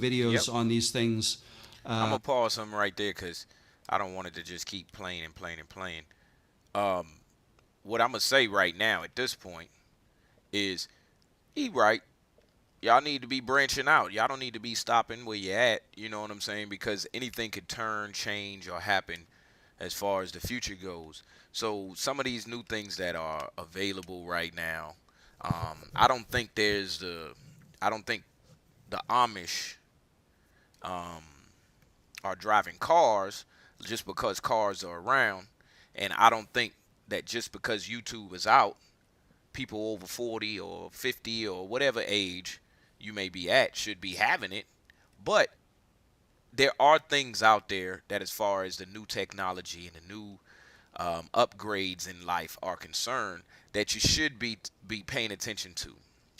making videos on these things. I'm gonna pause something right there because I don't want it to just keep playing and playing and playing. What I'm gonna say right now at this point is, he right. Y'all need to be branching out. Y'all don't need to be stopping where you're at. You know what I'm saying? Because anything could turn, change, or happen as far as the future goes. So some of these new things that are available right now, I don't think the Amish are driving cars just because cars are around, and I don't think that just because YouTube is out, people over 40 or 50 or whatever age you may be at should be having it. But there are things out there that, as far as the new technology and the new upgrades in life are concerned, that you should be paying attention to.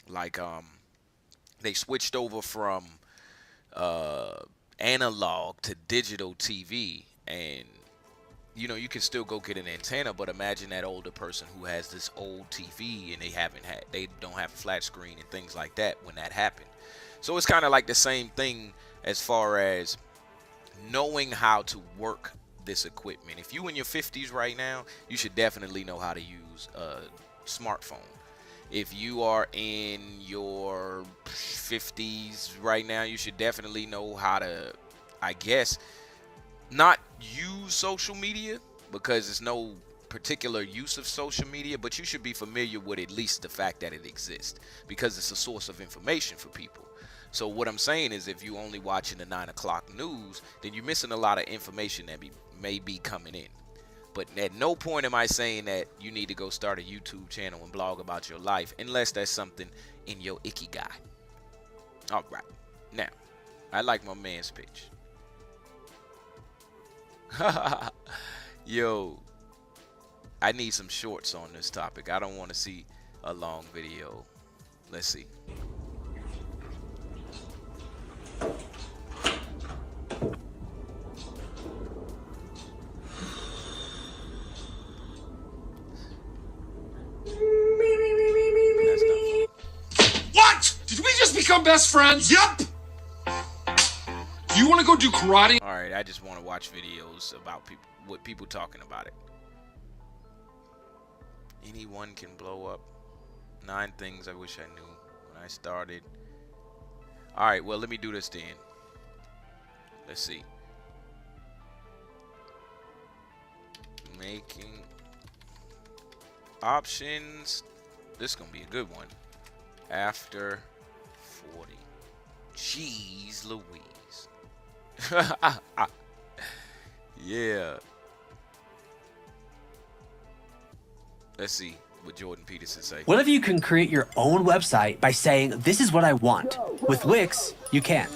Like they switched over from analog to digital TV, and you can still go get an antenna, but imagine that older person who has this old TV and they don't have a flat screen and things like that when that happened. So it's kind of like the same thing as far as knowing how to work this equipment. If you in your 50s right now, you should definitely know how to use a smartphone. If you are in your 50s right now, you should definitely know how to, I guess, not use social media, because there's no particular use of social media, but you should be familiar with at least the fact that it exists, because it's a source of information for people. So what I'm saying is, if you only watching the 9 o'clock news, then you're missing a lot of information that may be coming in. But at no point am I saying that you need to go start a YouTube channel and blog about your life, unless that's something in your ikigai. All right. Now, I like my man's pitch. Yo, I need some shorts on this topic. I don't want to see a long video. Let's see. What? Did we just become best friends? Yup! You want to go do karate? Alright, I just want to watch videos about people talking about it. Anyone can blow up. 9 things I wish I knew when I started. Alright, well, let me do this then. Let's see. Making options. This is going to be a good one. After 40. Jeez Louise. Yeah. Let's see what Jordan Peterson say. What if you can create your own website by saying, this is what I want? With Wix, you can.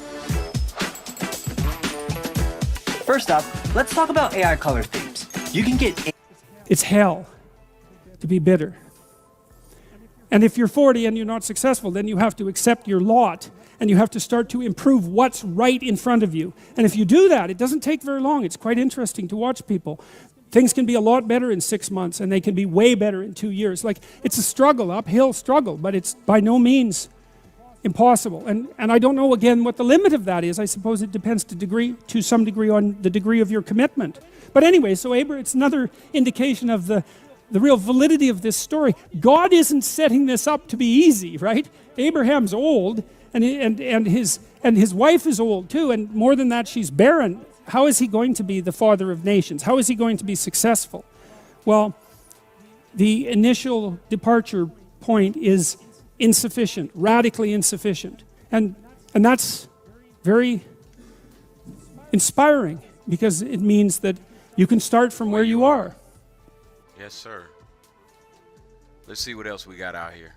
First up, let's talk about AI color themes. You can get... It's hell to be bitter. And if you're 40 and you're not successful, then you have to accept your lot, and you have to start to improve what's right in front of you. And if you do that, it doesn't take very long. It's quite interesting to watch people. Things can be a lot better in 6 months, and they can be way better in 2 years. Like, it's a struggle, uphill struggle, but it's by no means impossible. And I don't know, again, what the limit of that is. I suppose it depends to some degree on the degree of your commitment. But anyway, so it's another indication of the real validity of this story. God isn't setting this up to be easy, right? Abraham's old, and his wife is old too, and more than that, she's barren. How is he going to be the father of nations? How is he going to be successful? Well, the initial departure point is insufficient, radically insufficient. And that's very inspiring, because it means that you can start from where you are. Yes, sir. Let's see what else we got out here.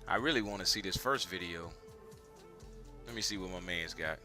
I really want to see this first video. Let me see what my man's got.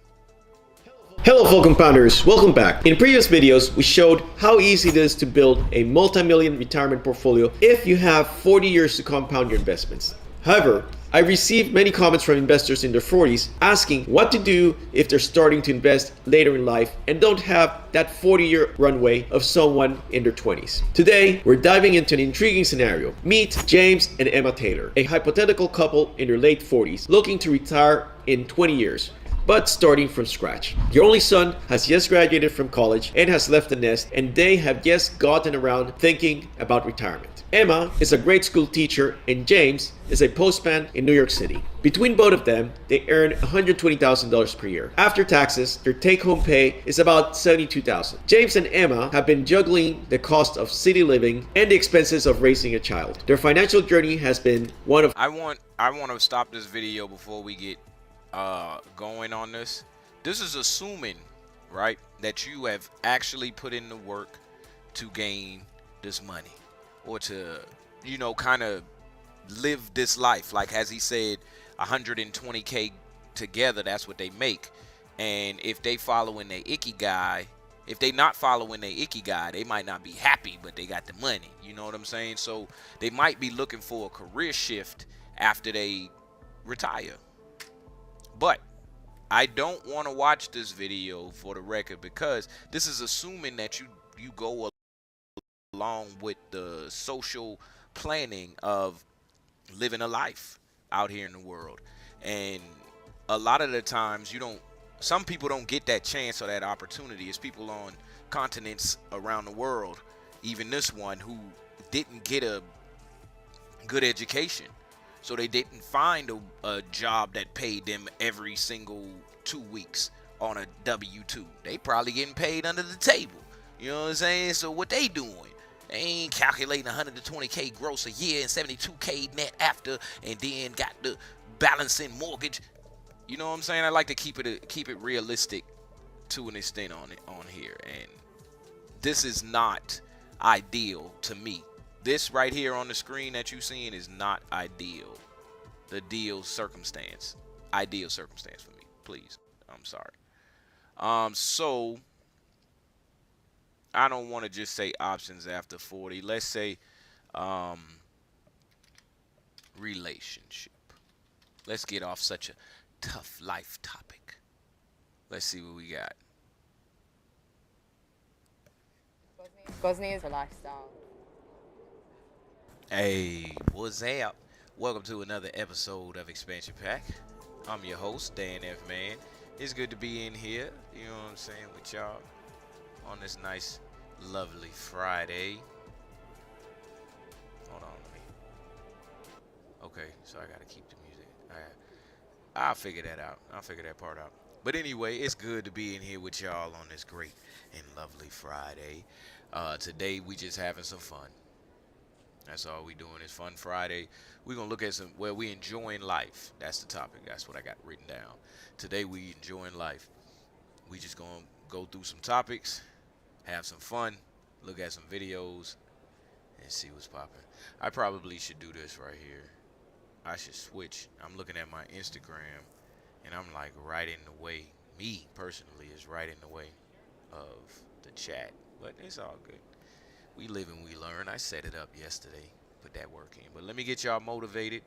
Hello fellow compounders, welcome back. In previous videos, we showed how easy it is to build a multi-million retirement portfolio if you have 40 years to compound your investments. However, I received many comments from investors in their 40s asking what to do if they're starting to invest later in life and don't have that 40-year runway of someone in their 20s. Today, we're diving into an intriguing scenario. Meet James and Emma Taylor, a hypothetical couple in their late 40s looking to retire in 20 years. But starting from scratch. Your only son has just graduated from college and has left the nest, and they have just gotten around thinking about retirement. Emma is a grade school teacher and James is a postman in New York City. Between both of them, they earn $120,000 per year. After taxes, their take-home pay is about $72,000. James and Emma have been juggling the cost of city living and the expenses of raising a child. Their financial journey has been one of... I want to stop this video before we get going on this. This is assuming, right, that you have actually put in the work to gain this money, or to, you know, kind of live this life. Like, as he said, 120K together, that's what they make. And if they following their ikigai, if they not following their ikigai, they might not be happy, but they got the money. You know what I'm saying? So they might be looking for a career shift after they retire. But I don't want to watch this video, for the record, because this is assuming that you go along with the social planning of living a life out here in the world. And a lot of the times some people don't get that chance or that opportunity. It's people on continents around the world, even this one, who didn't get a good education. So they didn't find a job that paid them every single 2 weeks on a W-2. They probably getting paid under the table. You know what I'm saying? So what they doing? They ain't calculating 120K gross a year and 72K net after, and then got the balancing mortgage. You know what I'm saying? I like to keep it realistic to an extent on here, and this is not ideal to me. This right here on the screen that you seeing is not ideal. The ideal circumstance for me, please. I'm sorry. So I don't want to just say options after 40. Let's say relationship. Let's get off such a tough life topic. Let's see what we got. Gosney is a lifestyle. Hey, what's up? Welcome to another episode of Expansion Pack. I'm your host, Dan F. Man. It's good to be in here, you know what I'm saying, with y'all on this nice, lovely Friday. Hold on, okay, so I gotta keep the music. I'll figure that out. I'll figure that part out. But anyway, it's good to be in here with y'all on this great and lovely Friday. Today we just having some fun. That's all we doing is Fun Friday. We're going to look at we enjoying life. That's the topic. That's what I got written down. Today we enjoying life. We just going to go through some topics, have some fun, look at some videos, and see what's popping. I probably should do this right here. I should switch. I'm looking at my Instagram, and I'm like right in the way. Me, personally, is right in the way of the chat. But it's all good. We live and we learn. I set it up yesterday, put that work in. But let me get y'all motivated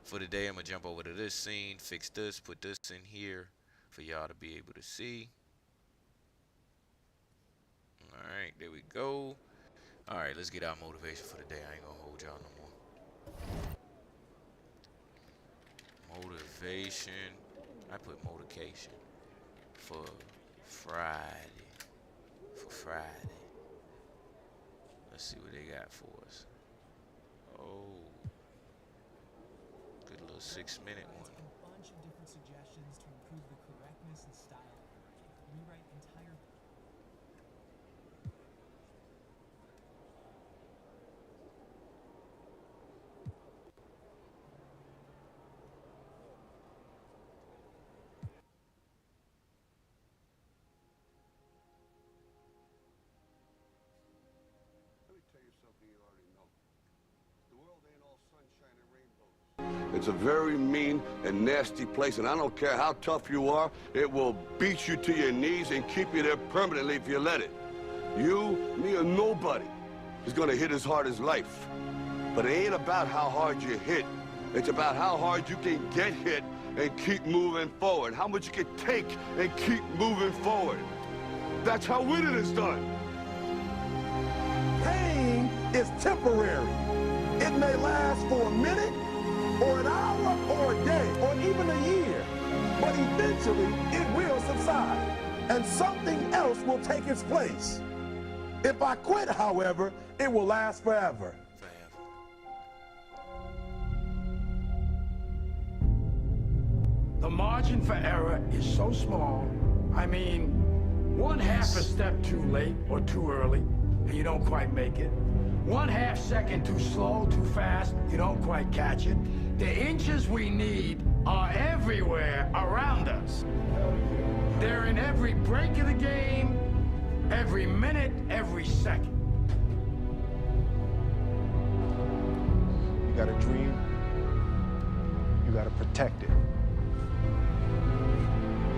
for the day. I'm going to jump over to this scene, fix this, put this in here for y'all to be able to see. All right, there we go. All right, let's get our motivation for the day. I ain't going to hold y'all no more. Motivation. I put motivation for Friday. Let's see what they got for us. Oh, good little 6-minute one. A bunch of different suggestions to improve the correctness and style of writing. Rewrite entire. It's a very mean and nasty place, and I don't care how tough you are, it will beat you to your knees and keep you there permanently if you let it. You, me, or nobody is gonna hit as hard as life. But it ain't about how hard you hit. It's about how hard you can get hit and keep moving forward. How much you can take and keep moving forward. That's how winning is done. Pain is temporary. It may last for a minute, or an hour, or a day, or even a year. But eventually, it will subside, and something else will take its place. If I quit, however, it will last forever. The margin for error is so small. I mean, 1/2 a step too late or too early, and you don't quite make it. 1/2 second too slow, too fast, you don't quite catch it. The inches we need are everywhere around us. They're in every break of the game, every minute, every second. You got a dream, you got to protect it.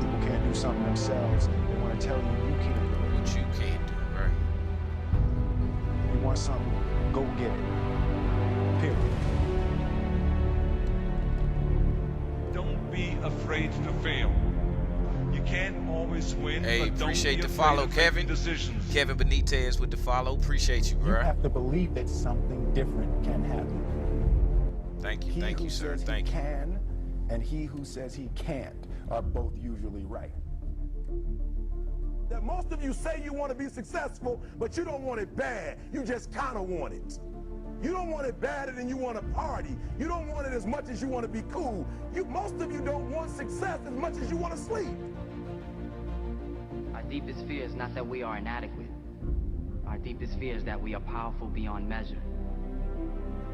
People can't do something themselves. They want to tell you you can't do it. What you can't do, right? You want something, go get it. Period. Don't be afraid to fail. You can't always win. Hey, but don't appreciate be the afraid follow, of making Kevin. decisions. Kevin Benitez with the follow. Appreciate you, You bro. have to believe that something different can happen. Thank you, sir. Thank you. He can and he who says he can't are both usually right. That most of you say you want to be successful, but you don't want it bad. You just kind of want it. You don't want it badder than you want to party. You don't want it as much as you want to be cool. Most of you don't want success as much as you want to sleep. Our deepest fear is not that we are inadequate. Our deepest fear is that we are powerful beyond measure.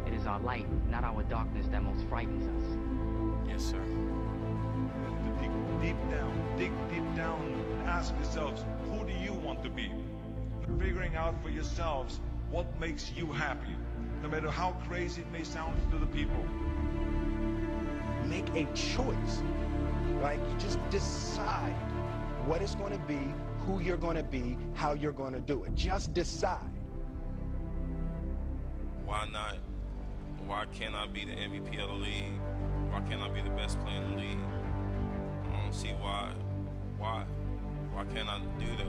It is our light, not our darkness, that most frightens us. Yes, sir. Dig deep down, ask yourselves, who do you want to be? Figuring out for yourselves what makes you happy, no matter how crazy it may sound to the people. Make a choice. Like, you just decide what it's going to be, who you're going to be, how you're going to do it. Just decide. Why not? Why can't I be the MVP of the league? Why can't I be the best player in the league? I don't see why. Why can't I do that?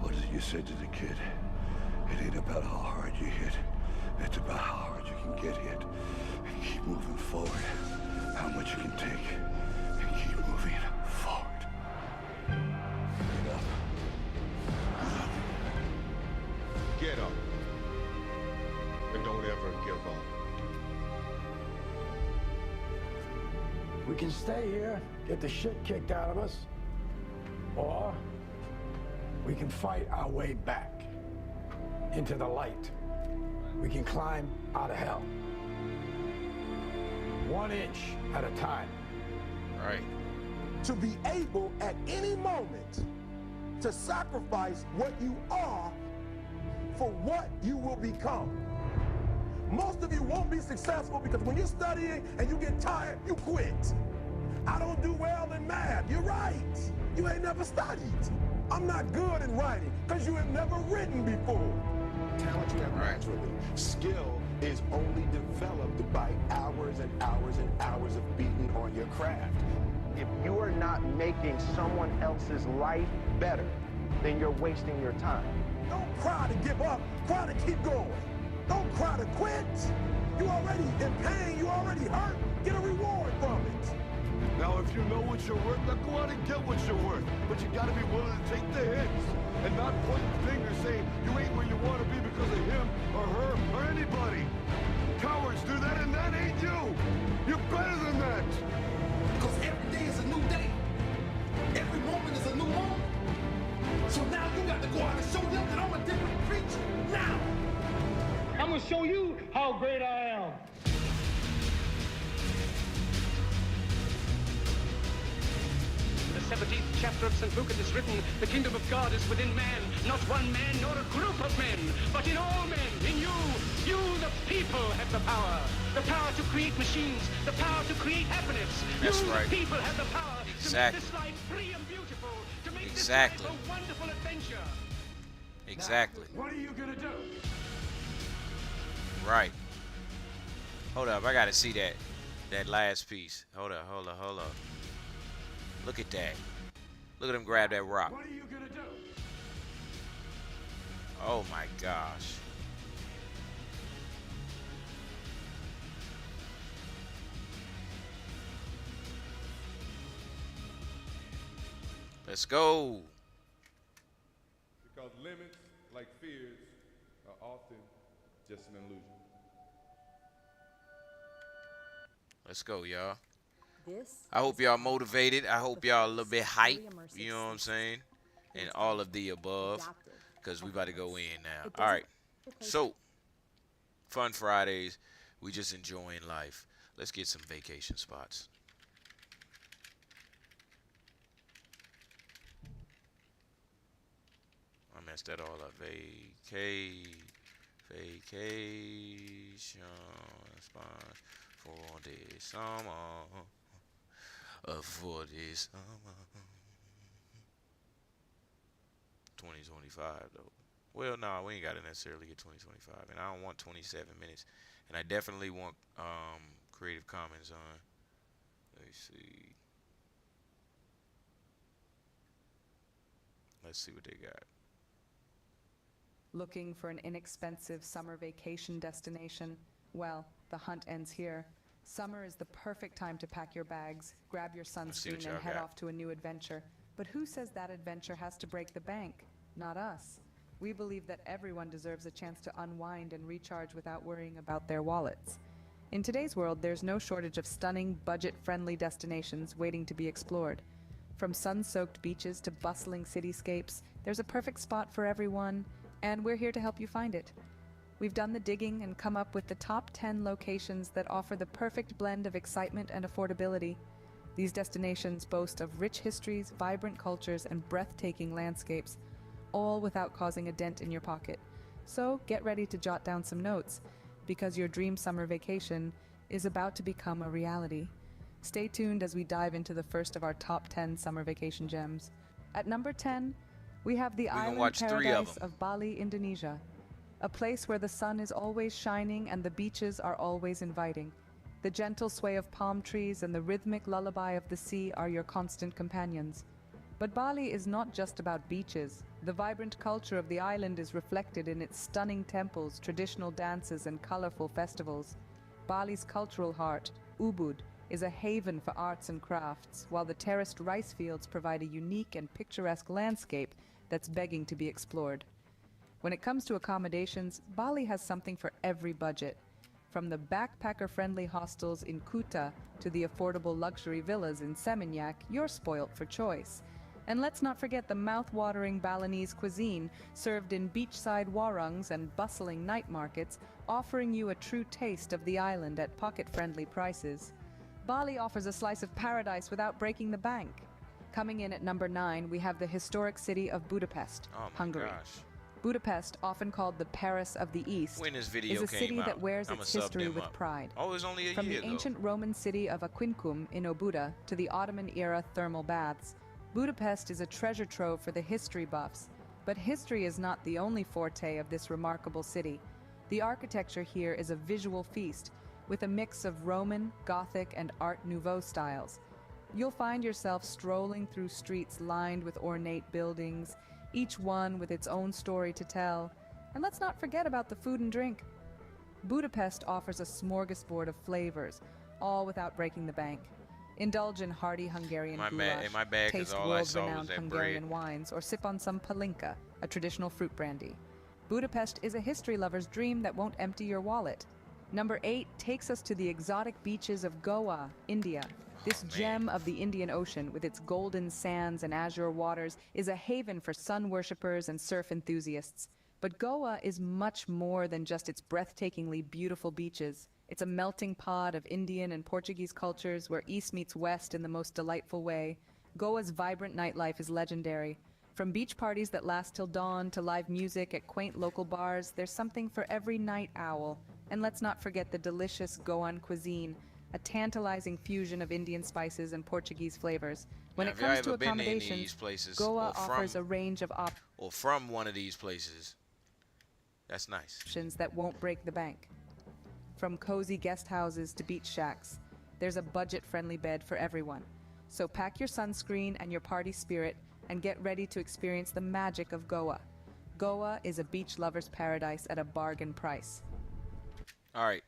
What is it you said to the kid? It ain't about how hard you hit. It's about how hard you can get hit and keep moving forward. How much you can take and keep moving forward. Get up. Get up. And don't ever give up. We can stay here, get the shit kicked out of us, or we can fight our way back into the light. We can climb out of hell. 1 inch at a time. Right. To be able at any moment to sacrifice what you are for what you will become. Most of you won't be successful because when you're studying and you get tired, you quit. I don't do well in math. You're right. You ain't never studied. I'm not good in writing because you have never written before. Talent you have naturally. Skill is only developed by hours and hours and hours of beating on your craft. If you are not making someone else's life better, then you're wasting your time. Don't cry to give up. Cry to keep going. Don't cry to quit. You already in pain. You already hurt. Get a reward from it. Now, if you know what you're worth, now go out and get what you're worth. But you gotta be willing to take the hits and not point fingers saying you ain't where you want to be because of him or her or anybody. Cowards do that, and that ain't you. You're better than that. Because every day is a new day. Every moment is a new moment. So now you got to go out and show them that I'm a different creature. Now. I'm gonna show you how great I am. The 13th chapter of St. Luke it is written, the kingdom of God is within man, not one man nor a group of men, but in all men, in you. You, the people, have the power. The power to create machines, the power to create happiness. That's you, right. the people, have the power Exactly. to make this life free and beautiful, to make Exactly. this life a wonderful adventure. Exactly. Now, what are you gonna do? Right. Hold up, I gotta see that last piece. Hold up. Look at that. Look at him grab that rock. What are you gonna do? Oh my gosh. Let's go. Because limits, like fears, are often just an illusion. Let's go, y'all. This I hope y'all motivated. I hope y'all a little bit hype. You know what I'm saying? And all of the above. Because we about to go in now. All right. So, Fun Fridays. We just enjoying life. Let's get some vacation spots. I messed that all up. Vacation spots for this summer. For this summer. 2025 though. Well, no, we ain't got to necessarily get 2025, and I don't want 27 minutes, and I definitely want Creative Commons on. Let's see what they got. Looking for an inexpensive summer vacation destination? Well, the hunt ends here. Summer is the perfect time to pack your bags, grab your sunscreen, and head off to a new adventure. But who says that adventure has to break the bank? Not us. We believe that everyone deserves a chance to unwind and recharge without worrying about their wallets. In today's world, there's no shortage of stunning, budget-friendly destinations waiting to be explored. From sun-soaked beaches to bustling cityscapes, there's a perfect spot for everyone, and we're here to help you find it. We've done the digging and come up with the top 10 locations that offer the perfect blend of excitement and affordability. These destinations boast of rich histories, vibrant cultures, and breathtaking landscapes, all without causing a dent in your pocket. So get ready to jot down some notes, because your dream summer vacation is about to become a reality. Stay tuned as we dive into the first of our top 10 summer vacation gems. At number 10, we have the island paradise of Bali, Indonesia. A place where the sun is always shining and the beaches are always inviting. The gentle sway of palm trees and the rhythmic lullaby of the sea are your constant companions. But Bali is not just about beaches. The vibrant culture of the island is reflected in its stunning temples, traditional dances, and colorful festivals. Bali's cultural heart, Ubud, is a haven for arts and crafts, while the terraced rice fields provide a unique and picturesque landscape that's begging to be explored. When it comes to accommodations, Bali has something for every budget. From the backpacker-friendly hostels in Kuta to the affordable luxury villas in Seminyak, you're spoilt for choice. And let's not forget the mouth-watering Balinese cuisine, served in beachside warangs and bustling night markets, offering you a true taste of the island at pocket-friendly prices. Bali offers a slice of paradise without breaking the bank. Coming in at number 9, we have the historic city of Budapest, Hungary. Budapest, often called the Paris of the East, When this video is a city came out, that wears I'ma its sub history them with up. pride. Oh, it was only a From year the ago. ancient Roman city of Aquincum in Obuda to the Ottoman-era thermal baths, Budapest is a treasure trove for the history buffs. But history is not the only forte of this remarkable city. The architecture here is a visual feast, with a mix of Roman, Gothic, and Art Nouveau styles. You'll find yourself strolling through streets lined with ornate buildings, each one with its own story to tell. And let's not forget about the food and drink. Budapest offers a smorgasbord of flavors, all without breaking the bank. Indulge in hearty Hungarian goulash, my bad, 'cause taste all I saw was world-renowned that Hungarian bread. wines, or sip on some palinka, a traditional fruit brandy. Budapest is a history lover's dream that won't empty your wallet. Number 8 takes us to the exotic beaches of Goa, India. This gem of the Indian Ocean, with its golden sands and azure waters, is a haven for sun worshippers and surf enthusiasts. But Goa is much more than just its breathtakingly beautiful beaches. It's a melting pot of Indian and Portuguese cultures where East meets West in the most delightful way. Goa's vibrant nightlife is legendary. From beach parties that last till dawn to live music at quaint local bars, there's something for every night owl. And let's not forget the delicious Goan cuisine, a tantalizing fusion of Indian spices and Portuguese flavors. When it comes to accommodations, Goa offers a range of or from one of these places. That's nice. Options that won't break the bank. From cozy guest houses to beach shacks, there's a budget-friendly bed for everyone. So pack your sunscreen and your party spirit and get ready to experience the magic of Goa. Goa is a beach lover's paradise at a bargain price. All right,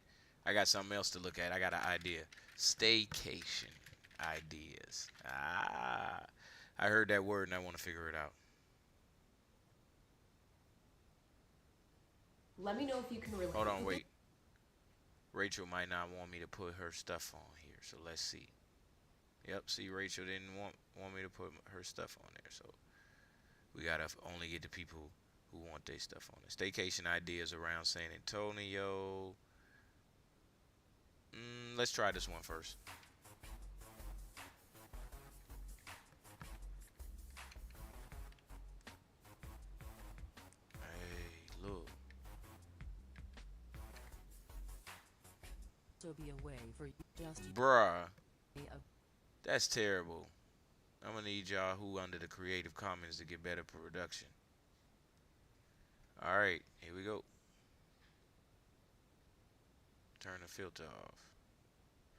I got something else to look at. I got an idea. Staycation ideas. I heard that word and I want to figure it out. Let me know if you can relate. Hold on, wait. Rachel might not want me to put her stuff on here, so let's see. Yep, see, Rachel didn't want me to put her stuff on there, so we gotta only get the people who want their stuff on there. Staycation ideas around San Antonio. Let's try this one first. Hey, look. Be a way for you just Bruh, that's terrible. I'm gonna need y'all who under the Creative Commons to get better production. All right, here we go. Turn the filter off.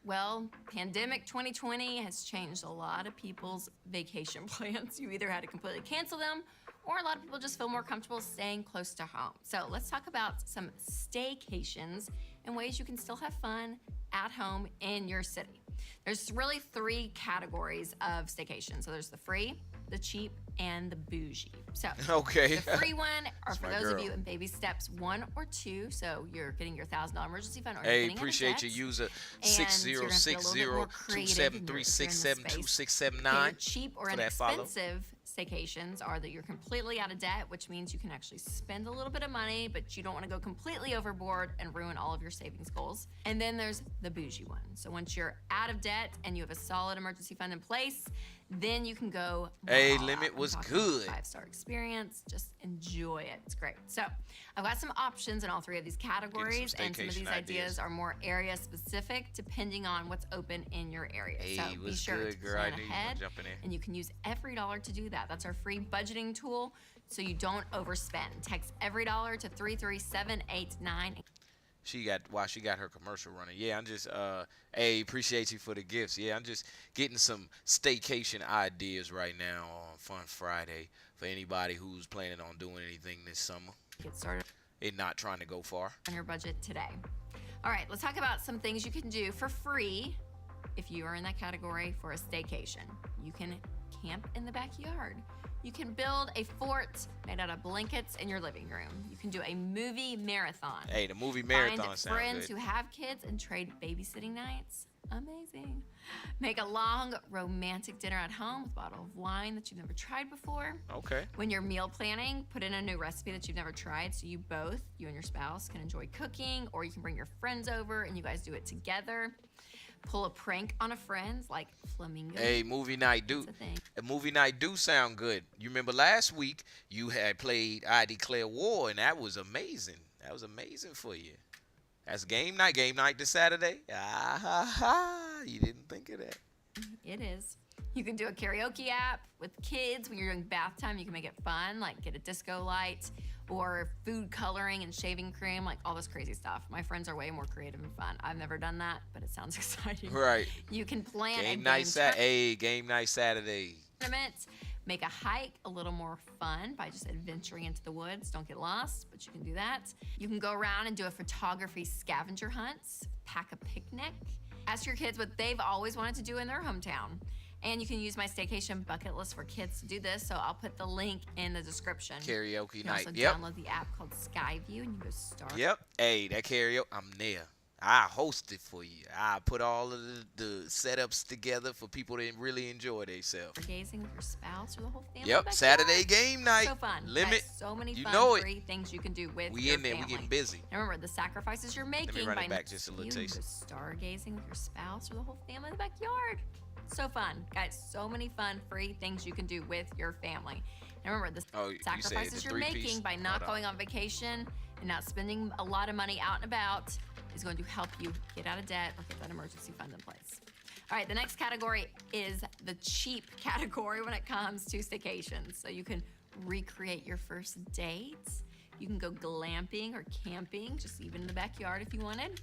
Well, pandemic 2020 has changed a lot of people's vacation plans. You either had to completely cancel them, or a lot of people just feel more comfortable staying close to home. So let's talk about some staycations and ways you can still have fun at home in your city. There's really 3 categories of staycation. So there's the free, the cheap, and the bougie. So okay. The free one are That's for my those girl. of you in baby steps 1 or 2. So you're getting your $1,000 emergency fund. Or Hey, you're getting appreciate your user 6060273672672679 cheap or for that follow. inexpensive staycations are that you're completely out of debt, which means you can actually spend a little bit of money, but you don't want to go completely overboard and ruin all of your savings goals. And then there's the bougie one. So once you're out of debt and you have a solid emergency fund in place, then you can go. Hey, limit was good. 5-star experience. Just enjoy it. It's great. So I've got some options in all 3 of these categories, and some of these ideas are more area specific depending on what's open in your area. Hey, so be what's sure good, to girl? I plan knew you were ahead, jumping in. and you can use every dollar to do that. That's our free budgeting tool, so you don't overspend. Text every dollar to 33789. She got her commercial running. Yeah, I'm just hey, appreciate you for the gifts. Yeah, I'm just getting some staycation ideas right now on Fun Friday for anybody who's planning on doing anything this summer. Get started and not trying to go far on your budget today. All right, let's talk about some things you can do for free if you are in that category for a staycation. You can camp in the backyard. You can build a fort made out of blankets in your living room. You can do a movie marathon. Hey, the movie marathon Find sounds friends good. who have kids and trade babysitting nights. Amazing. Make a long romantic dinner at home with a bottle of wine that you've never tried before. Okay. When you're meal planning, put in a new recipe that you've never tried so you and your spouse can enjoy cooking, or you can bring your friends over and you guys do it together. Pull a prank on a friend like flamingo. Hey, movie night do. A movie night do sound good. You remember last week you had played I Declare War, and that was amazing. That was amazing for you. That's game night. Game night this Saturday. You didn't think of that. It is. You can do a karaoke app with kids when you're doing bath time. You can make it fun, like get a disco light or food coloring and shaving cream, like all this crazy stuff. My friends are way more creative and fun. I've never done that, but it sounds exciting. Right. You can plan Game a night Saturday. Game night Saturday. tournament. Make a hike a little more fun by just adventuring into the woods. Don't get lost, but you can do that. You can go around and do a photography scavenger hunt. Pack a picnic. Ask your kids what they've always wanted to do in their hometown. And you can use my staycation bucket list for kids to do this, so I'll put the link in the description. Karaoke you can night. Also Yep. download the app called Skyview, and you go start. Yep. Hey, that karaoke, I'm there. I host it for you. I put all of the setups together for people to really enjoy themselves. Gazing with your spouse or the whole family. Yep. backyard. Saturday game night. So fun. Limit. Guys, so many You fun, know it. free things you can do with We your in there. family. We getting busy. And remember, the sacrifices you're making run it by back just a little you taste. go stargazing with your spouse or the whole family in the backyard. So fun, guys. So many fun, free things you can do with your family. And remember, the sacrifices you're making by not going on vacation and not spending a lot of money out and about is going to help you get out of debt or get that emergency fund in place. All right, the next category is the cheap category when it comes to staycations. So you can recreate your first dates. You can go glamping or camping, just even in the backyard if you wanted.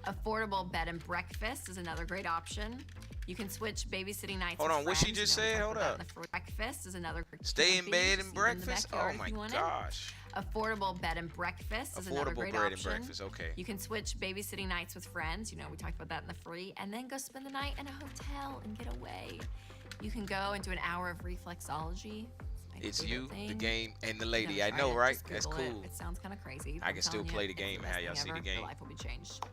Affordable bed and breakfast is another great option. You can switch babysitting nights. Hold on, what she just said? Hold up. Breakfast is another. Stay in bed and breakfast? Oh my gosh. Affordable bed and breakfast is another great bread option. And breakfast, okay. You can switch babysitting nights with friends. You know, we talked about that in the free. And then go spend the night in a hotel and get away. You can go and do an hour of reflexology. It's you, the game, and the lady. I know, right? That's cool. It sounds kind of crazy. I can still play the game. How y'all see the game? Your life will be changed.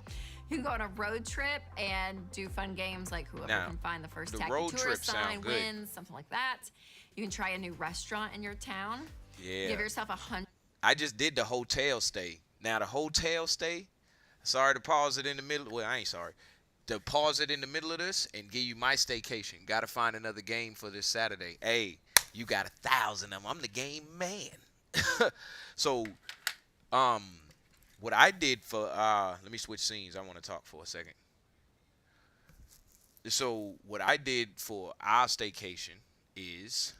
You can go on a road trip and do fun games like whoever can find the first tacky tourist sign wins, something like that. You can try a new restaurant in your town. Yeah. Give yourself 100. I just did the hotel stay. Now the hotel stay, sorry to pause it in the middle. Well, I ain't sorry. To pause it in the middle of this and give you my staycation. Got to find another game for this Saturday. Hey, you got 1,000 of them. I'm the game man. So, what I did for, let me switch scenes. I want to talk for a second. So what I did for our staycation is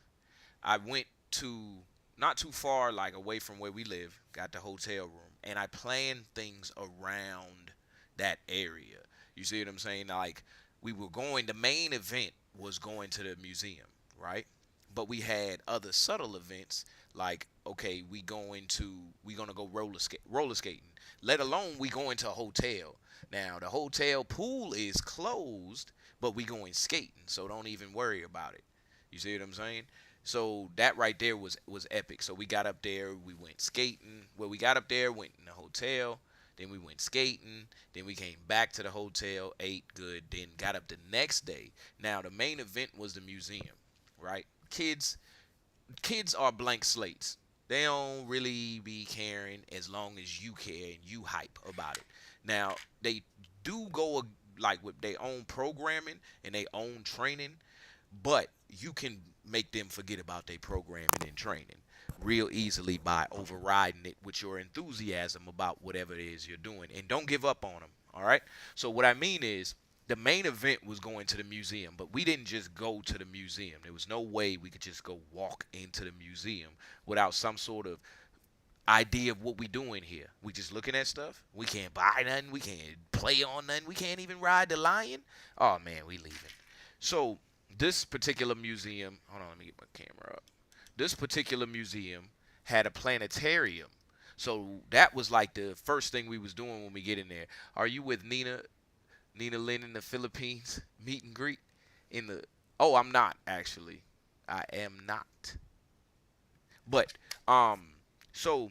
I went to not too far, like away from where we live, got the hotel room, and I planned things around that area. You see what I'm saying? Like we were going, the main event was going to the museum, right? But we had other subtle events like, okay, we gonna go roller skating. Let alone we going to a hotel. Now the hotel pool is closed, but we going skating, so don't even worry about it. You see what I'm saying? So that right there was epic. So we got up there, we went skating. Well, we got up there, went in the hotel, then we went skating, then we came back to the hotel, ate good, then got up the next day. Now the main event was the museum, right? Kids are blank slates. They don't really be caring as long as you care and you hype about it. Now they do go like with their own programming and their own training, but you can make them forget about their programming and training real easily by overriding it with your enthusiasm about whatever it is you're doing, and don't give up on them. All right. So what I mean is, the main event was going to the museum, but we didn't just go to the museum. There was no way we could just go walk into the museum without some sort of idea of what we doing here. We just looking at stuff. We can't buy nothing. We can't play on nothing. We can't even ride the lion. Oh man, we leaving. So this particular museum, hold on, let me get my camera up. This particular museum had a planetarium. So that was like the first thing we was doing when we get in there. Are you with Nina Lynn in the Philippines meet and greet in the, oh, I'm not actually. I am not. But so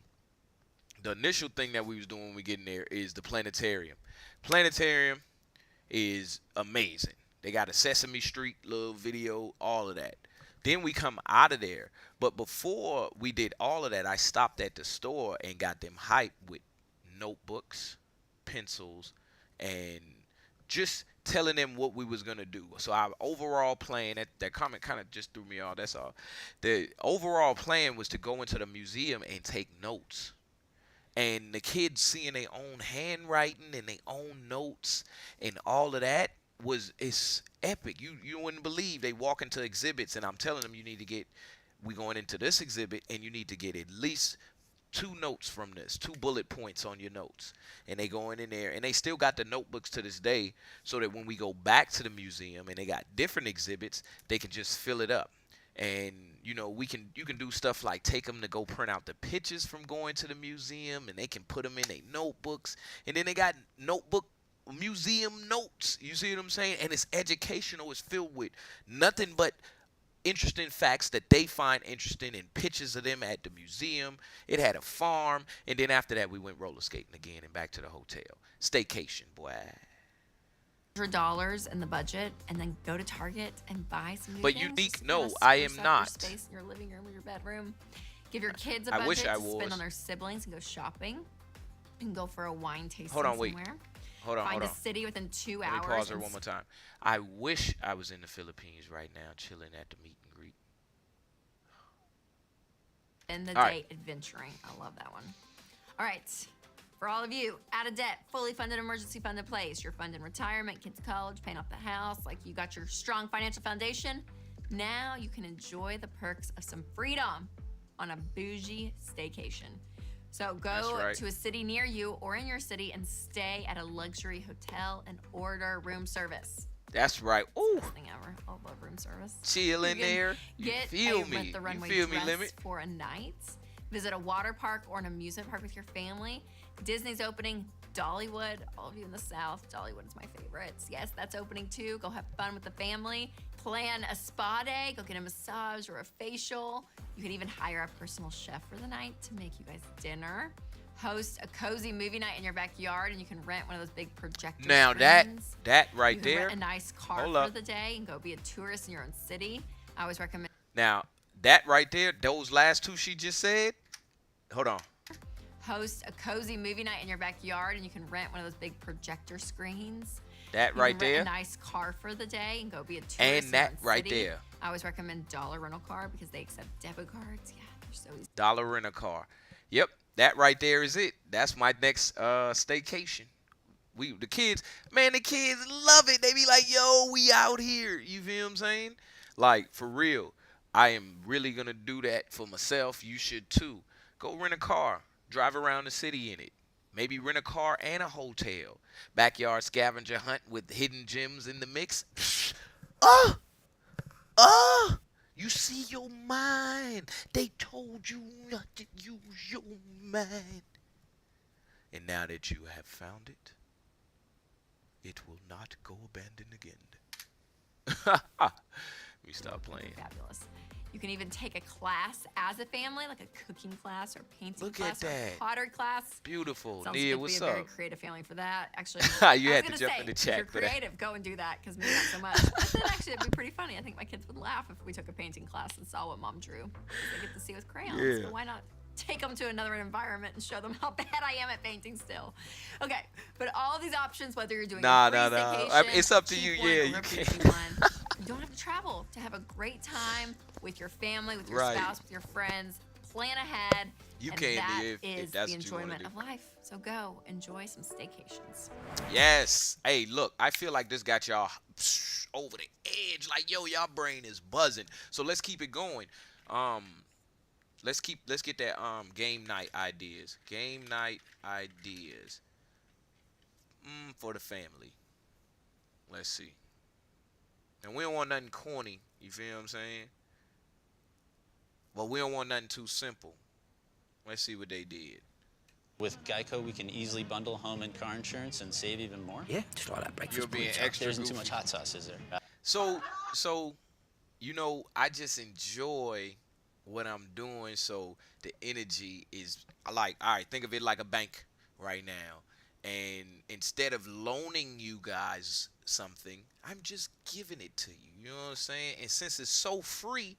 the initial thing that we was doing when we get in there is the planetarium. Planetarium is amazing. They got a Sesame Street little video, all of that. Then we come out of there. But before we did all of that, I stopped at the store and got them hyped with notebooks, pencils, and just telling them what we was going to do. So our overall plan, that comment kind of just threw me off, that's all. The overall plan was to go into the museum and take notes. And the kids seeing their own handwriting and their own notes and all of that it's epic. You wouldn't believe. They walk into exhibits and I'm telling them we going into this exhibit and you need to get at least 2 notes from this, 2 bullet points on your notes. And they going in there and they still got the notebooks to this day, so that when we go back to the museum and they got different exhibits, they can just fill it up. And you can do stuff like take them to go print out the pictures from going to the museum, and they can put them in their notebooks. And then they got museum notes. You see what I'm saying? And it's educational. It's filled with nothing but interesting facts that they find interesting, and pictures of them at the museum. It had a farm, and then after that we went roller skating again and back to the hotel. Staycation, boy. $100 in the budget, and then go to Target and buy some new but things. Unique, no, I am not. Space in your living room or your bedroom. Give your kids a I budget wish I to was. spend on their siblings and go shopping. You can go for a wine tasting Hold on, wait. somewhere. Hold on, Find hold a on. city within 2 Let me hours. pause her one more time. I wish I was in the Philippines right now, chilling at the meet and greet. Spend the All day right. adventuring. I love that one. All right. For all of you, out of debt, fully funded emergency fund in place, you're funding retirement, kids' college, paying off the house, like you got your strong financial foundation. Now you can enjoy the perks of some freedom on a bougie staycation. So That's go right. to a city near you or in your city and stay at a luxury hotel and order room service. That's right. Ooh, Best thing ever. I love room service. chill in You can there. You Get feel a me. Rent the You runway feel me, dress Limit? for a night. Visit a water park or an amusement park with your family. Disney's opening. Dollywood, all of you in the South, Dollywood is my favorite. Yes, that's opening too. Go have fun with the family. Plan a spa day. Go get a massage or a facial. You could even hire a personal chef for the night to make you guys dinner. Host a cozy movie night in your backyard, and you can rent one of those big projector Now screens. that right You can there. rent a nice car Hold for up. the day and go be a tourist in your own city. I always recommend Now that right there, those last two she just said. Hold on. host a cozy movie night in your backyard, and you can rent one of those big projector screens. That You right can rent there. a nice car for the day and go be a tourist And in your that own right city. there. I always recommend Dollar Rental Car because they accept debit cards. Yeah, they're so easy. Dollar rent a car. Yep, that right there is it. That's my next staycation. The kids love it. They be like, yo, we out here. You feel what I'm saying? Like, for real. I am really gonna do that for myself. You should too. Go rent a car. Drive around the city in it. Maybe rent a car and a hotel. Backyard scavenger hunt with hidden gems in the mix. You see your mind. They told you not to use your mind. And now that you have found it, it will not go abandoned again. Let me stop playing. Fabulous. You can even take a class as a family, like a cooking class or painting Look class at or a that. pottery class. Beautiful. Sounds Nia, like what's be a very up? creative family for that. Actually, You I had was to gonna jump say, in the if chat you're for that. creative, go and do that because me not so much. But then actually, it'd be pretty funny. I think my kids would laugh if we took a painting class and saw what mom drew. 'Cause they get to see with crayons. Yeah. So why not take them to another environment and show them how bad I am at painting still? Okay, but all these options, whether you're doing Nah. a free staycation, I mean, it's up to cheap you. one, Yeah, or you a can. bougie one, you don't have to travel to have a great time with your family, with your Right. spouse, with your friends. Plan ahead. You and can, that Nia, if is that's the what you wanna enjoyment do. of life. So go enjoy some staycations. Yes. Hey, look, I feel like this got y'all over the edge. Like, yo, y'all brain is buzzing. So let's keep it going. Let's get that game night ideas. Game night ideas. For the family. Let's see. And we don't want nothing corny. You feel what I'm saying? But we don't want nothing too simple. Let's see what they did. With Geico, we can easily bundle home and car insurance and save even more. Yeah, just all that breakfast. You're being extra There isn't too goofy. much hot sauce, is there? So, you know, I just enjoy what I'm doing. So the energy is like, all right, think of it like a bank right now. And instead of loaning you guys something, I'm just giving it to you. You know what I'm saying? And since it's so free,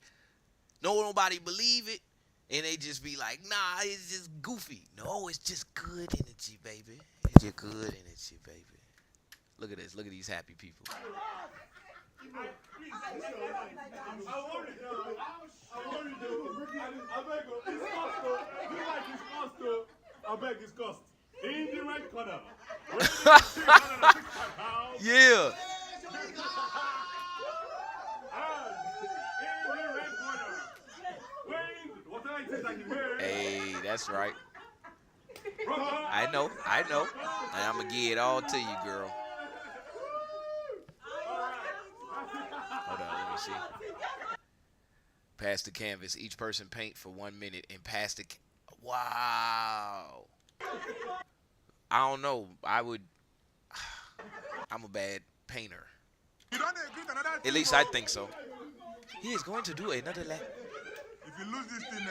nobody believe it. And they just be like, nah, it's just goofy. No, it's just good energy, baby. It's just good energy, baby. Look at this. Look at these happy people. I beg his cost. In the right corner. Yeah. Hey, that's right. I know. And I'm going to give it all to you, girl. Hold on, let me see. Pass the canvas. Each person paint for 1 minute and pass the... Wow. I don't know. I'm a bad painter. At least I think so. He is going to do another lap. If you lose this thing,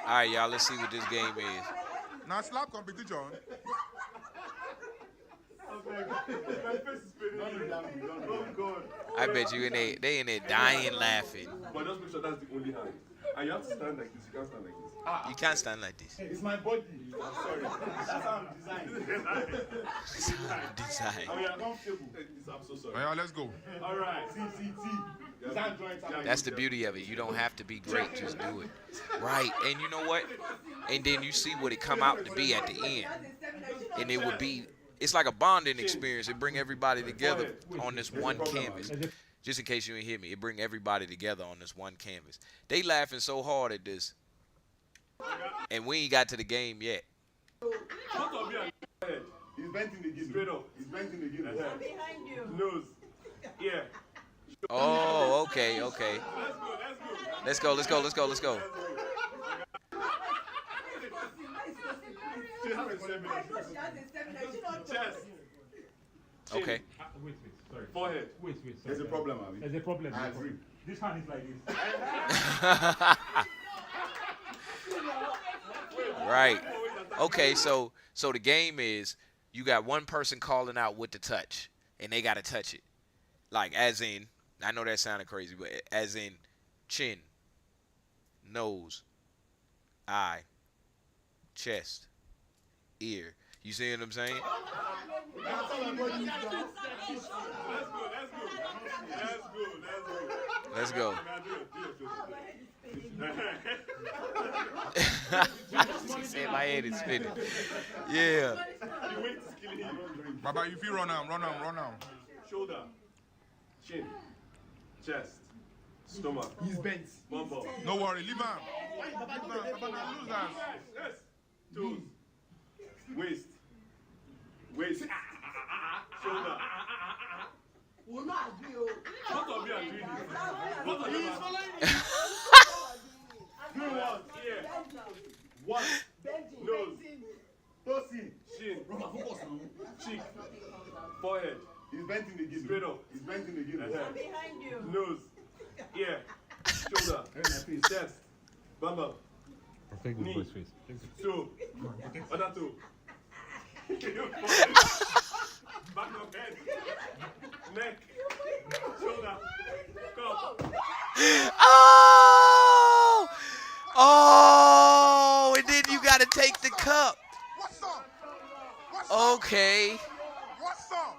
All right, y'all. Let's see what this game is. now slap competition. I bet you they in there dying laughing. But just make sure that's the only hand. And you have to stand like this. You can't stand like this. You can't stand like this. It's my body. I'm sorry. That's how I'm designed. Design. I mean, I'm comfortable. I'm so sorry. Yeah, let's go. All right. See. You can't join time. That's the beauty of it. You don't have to be great. Just do it. Right. And you know what? And then you see what it come out to be at the end. And it would be, it's like a bonding experience. It bring everybody together on this one canvas. Just in case you didn't hear me, it bring everybody together on this one canvas. They laughing so hard at this. And we ain't got to the game yet. He's bending the guinea. Straight up. He's bending the guinea. Behind you. Nose. Yeah. Oh, okay. Let's go. Let's go. Okay. Wait, sorry. Forehead. Wait, sorry. There's a problem, Abby. There's a problem. I agree. This hand is like this. Right. Okay, so the game is you got one person calling out with the touch, and they got to touch it. Like, as in, I know that sounded crazy, but as in chin, nose, eye, chest, ear. You see what I'm saying? Let's go. She said my head is spinning. Yeah. Baba, if you run out. Shoulder, chin, chest, stomach. He's bent. Bumbo. No worry, leave him. Yes. Toes. Waist. Shoulder. Will not agree. What are we doing? What are you do what? Ear. What? Nose. Pussy. Chin. Cheek. Forehead. He's bending the guinea. Straight up. He's bending the guinea. Behind you. Nose. Ear. Shoulder. Chest. Bum. Knee. Toe. Other toe. Back of head. Neck. Shoulder. Cup. Oh, and then you got to take the cup. Okay. What's up?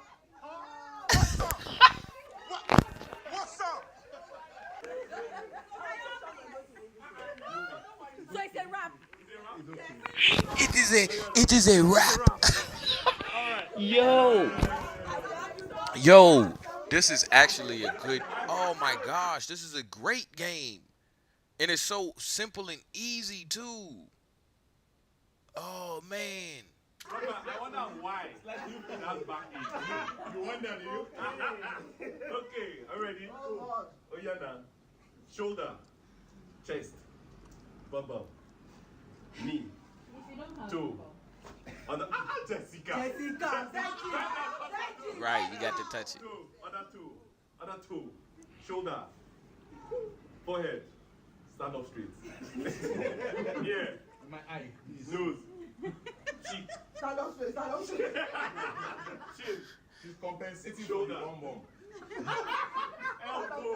So it's a wrap. It is a wrap. Yo, this is actually a good, oh my gosh, this is a great game. And it's so simple and easy too. Oh man. I wonder why. It's like you put that back in. You wonder, do you? Okay, are ready? Oh yeah, now. Shoulder, chest, bum, knee, toe. Jessica, thank you. Right, you got to touch it. Other toe, shoulder, forehead, stand up straight. Yeah, my eye, nose, cheek, stand up straight. Chin, she's compensating shoulder, one more. Elbow,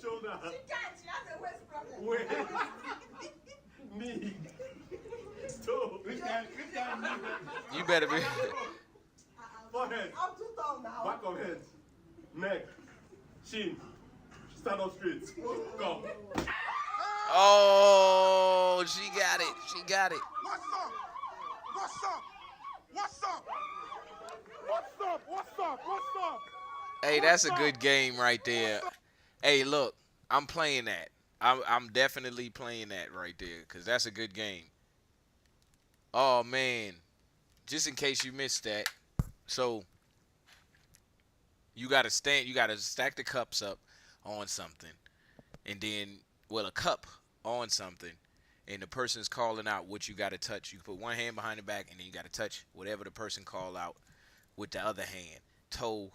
shoulder, she can't, she has a waist problem. Waist, knee. You better be. Forehead. I'm too tall now. Back of head. Neck. Chin. Stand up straight. Come. Oh, she got it. What's up? Hey, that's a good game right there. Hey, look, I'm playing that. I'm definitely playing that right there because that's a good game. Oh, man. Just in case you missed that. So, you got to stack the cups up on something. And then, a cup on something. And the person's calling out what you got to touch. You put one hand behind the back, and then you got to touch whatever the person call out with the other hand. Toe,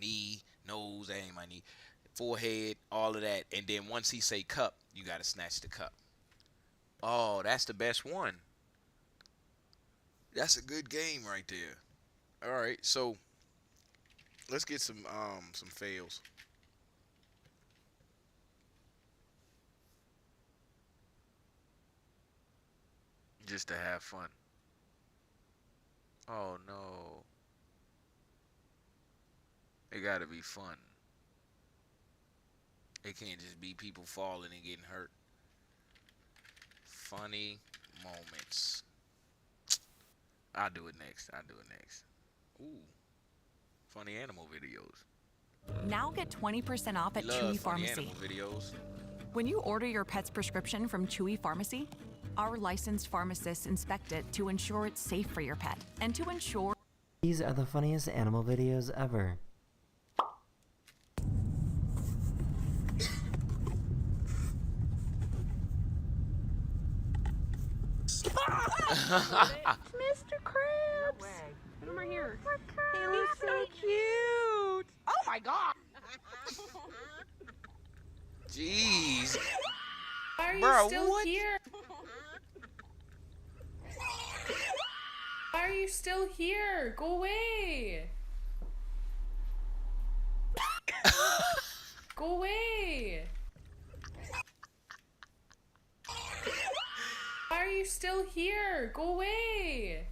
knee, nose, that ain't my knee. Forehead, all of that. And then once he say cup, you got to snatch the cup. Oh, that's the best one. That's a good game right there. All right, so let's get some fails. just to have fun. Oh no. It gotta be fun. It can't just be people falling and getting hurt. Funny moments. I'll do it next. Ooh. Funny animal videos. Now get 20% off at Love Chewy funny Pharmacy. animal videos. When you order your pet's prescription from Chewy Pharmacy, our licensed pharmacists inspect it to ensure it's safe for your pet and to ensure. These are the funniest animal videos ever. Mr. Krabs! Put him right here. He's so cute! Oh my god! Jeez. Why are you Bro, still what? here? Why are you still here? Go away! Go away! Why are you still here? Go away!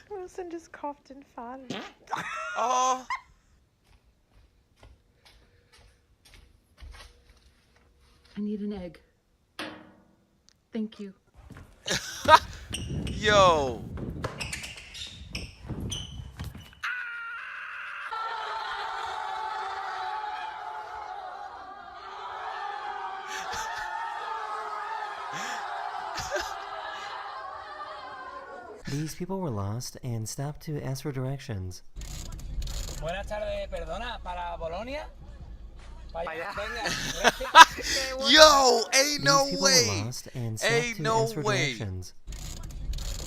Wilson just coughed and farted. Oh. I need an egg. Thank you. Yo. These people were lost and stopped to ask for directions. Buenas tardes, perdona, para Bolonia? Yo, ain't no These people way. were lost and stopped Ain't to no ask for way. directions.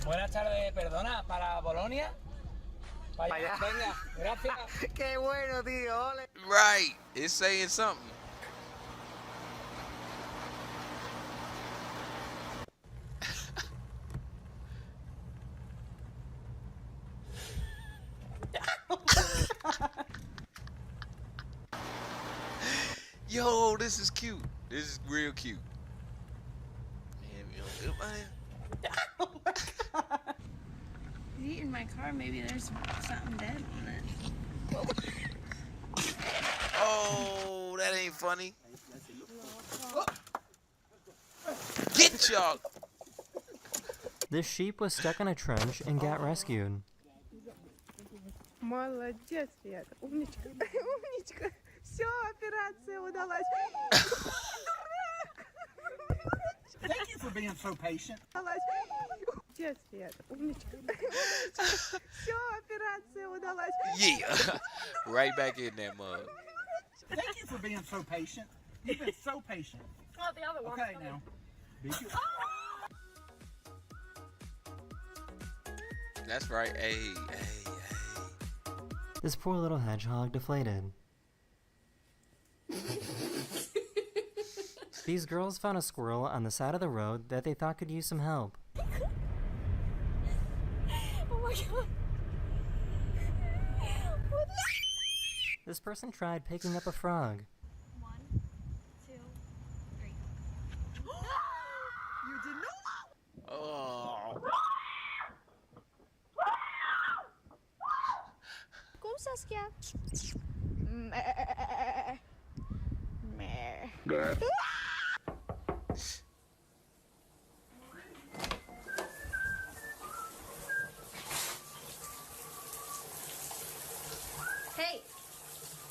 Buenas tardes, perdona, para Bolonia? Venga, gracias. Qué bueno, tío. Ole. Right. It's saying something. Yo, this is cute. This is real cute. Man, you don't good, man. You eat in my car, maybe there's something dead on it. Oh, that ain't funny. Get y'all. This sheep was stuck in a trench and got rescued. Молодец, Света. Умничка. Умничка. Все, операция удалась. Thank you for being so patient. Молодец, Света. Умничка. Все, операция удалась. Yeah. Right back in that mug. Thank you for being so patient. You've been so patient. Oh, the other one. Okay, now. Be good. That's right. Hey. This poor little hedgehog deflated. These girls found a squirrel on the side of the road that they thought could use some help. Oh my god. This person tried picking up a frog. 1, 2, 3. You did not. Oh. Go, Saskia. Hey,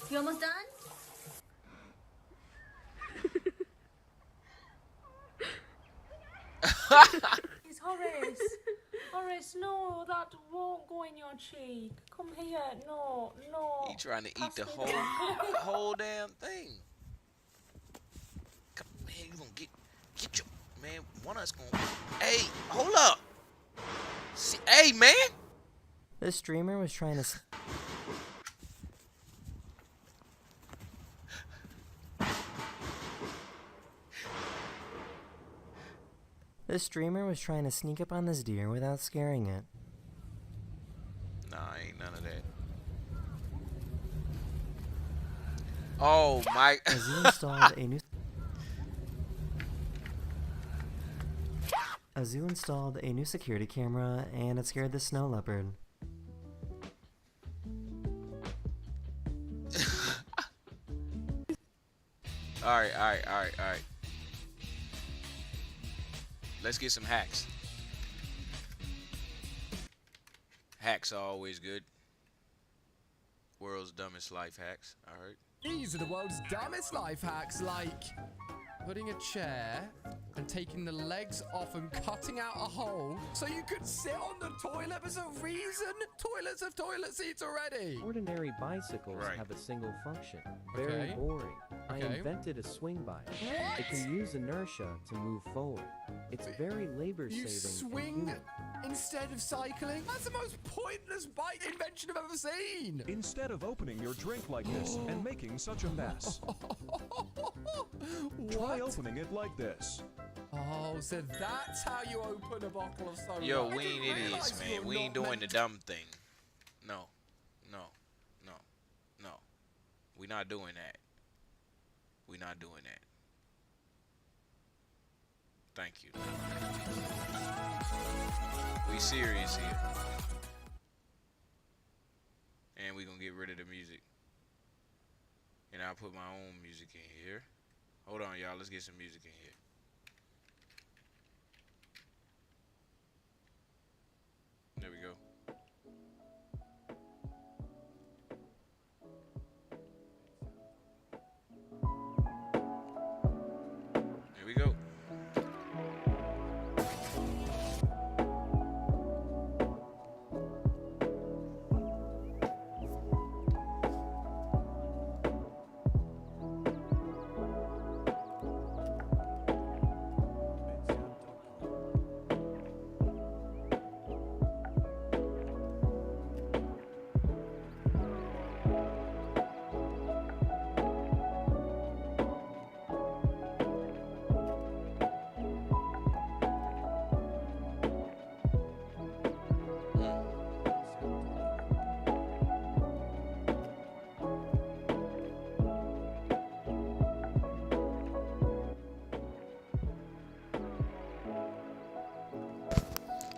you almost done? It's Horace. Horace, no, that won't go in your cheek. Come here. No, no. He trying to eat the Pass me whole damn thing. Come, man, you gonna get your man. One of us gonna. Hey, hold up. See, hey, man. This streamer was trying to... This streamer was trying to sneak up on this deer without scaring it. Nah, ain't none of that. Oh my! As he installed a new... A zoo installed a new security camera and it scared the snow leopard. Alright. Let's get some hacks. Hacks are always good. World's dumbest life hacks. Alright. These are the world's dumbest life hacks, like putting a chair and taking the legs off and cutting out a hole so you could sit on the toilet for some reason. Toilets have toilet seats already. Ordinary bicycles have a single function. Very Okay. boring. I Okay. invented a swing bike. What? It can use inertia to move forward. It's very labor You saving. swing instead of cycling? That's the most pointless bike invention I've ever seen. Instead of opening your drink like this and making such a mess, try opening it like this. Oh, so that's how you open a bottle of soda. Yo, I we didn't ain't idiots, realize man. you're We ain't not doing the meant- dumb thing. No. We not doing that. We not doing that. Thank you. We serious here. And we gonna get rid of the music. And I'll put my own music in here. Hold on, y'all. Let's get some music in here. There we go. There we go.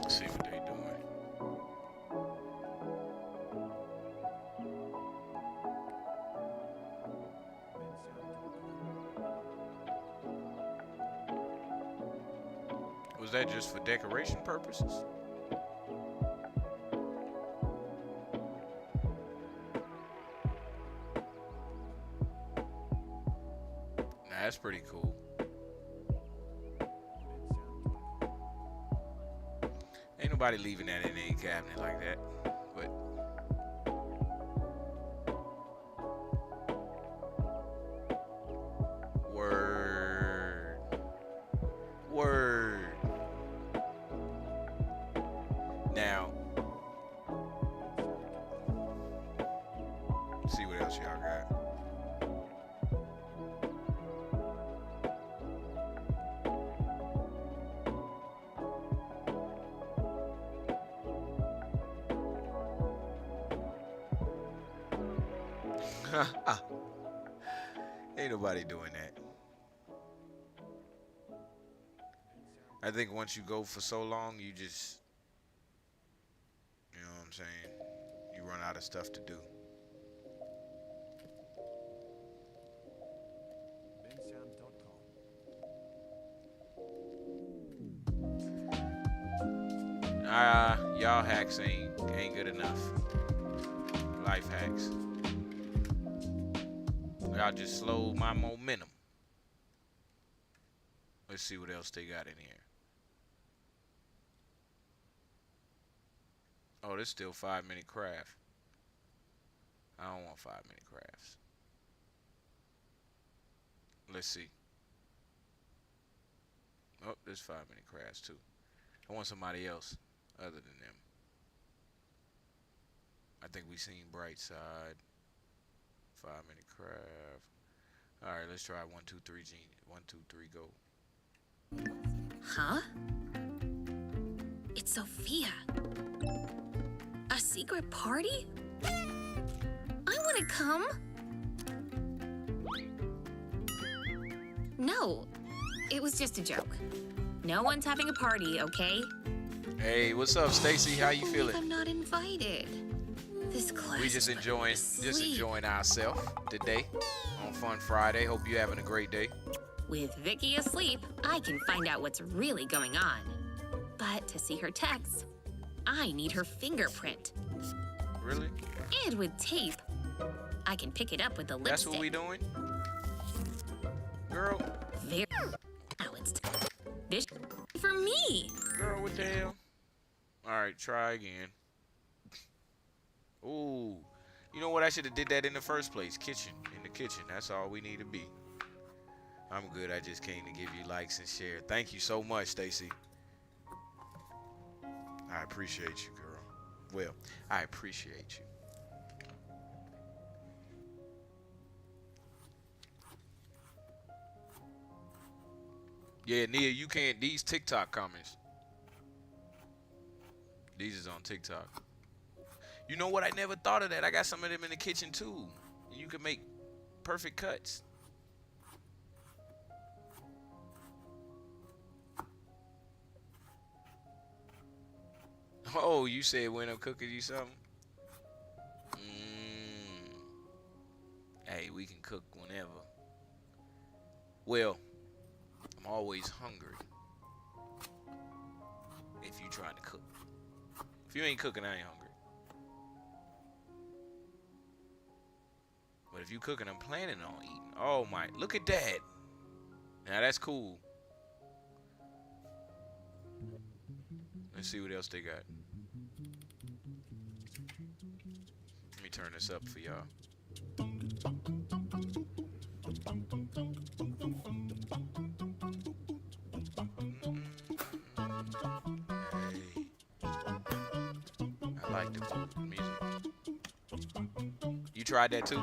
See what they doing. Was that just for decoration purposes? Nah, that's pretty cool. Ain't nobody leaving that in a cabinet like that. But word. Now, see what else y'all got. Ain't nobody doing that. I think once you go for so long, you just, you know what I'm saying? You run out of stuff to do. Y'all hacks ain't good enough. Life hacks. Y'all just slowed my momentum. Let's see what else they got in here. Oh, this still 5-minute craft. I don't want 5-minute crafts. Let's see. Oh, there's 5-minute crafts too. I want somebody else other than them. I think we seen Bright Side. 5-minute craft. All right, let's try 1, 2, 3. 1, 2, 3, go. Huh? It's Sophia. A secret party? I want to come. No, it was just a joke. No one's having a party, okay? Hey, what's up, Stacy? How you feeling? I'm not invited. This class. We just enjoying ourselves today on Fun Friday. Hope you're having a great day. With Vicky asleep, I can find out what's really going on. But to see her texts, I need her fingerprint. Really? And with tape, I can pick it up with the lipstick. That's what we doing? Girl. Very. Now it's this for me. Girl, what the hell? All right, try again. Ooh. You know what? I should have did that in the first place. In the kitchen. That's all we need to be. I'm good. I just came to give you likes and share. Thank you so much, Stacy. I appreciate you, girl. Well, I appreciate you. Yeah, Nia, you can't. These TikTok comments. These is on TikTok. You know what? I never thought of that. I got some of them in the kitchen too. You can make perfect cuts. Oh, you said when I'm cooking you something? Hey, we can cook whenever. Well, I'm always hungry if you trying to cook. If you ain't cooking, I ain't hungry. But if you cooking, I'm planning on eating. Oh my, look at that. Now that's cool. Let's see what else they got. Let me turn this up for y'all. I like the music. You tried that too?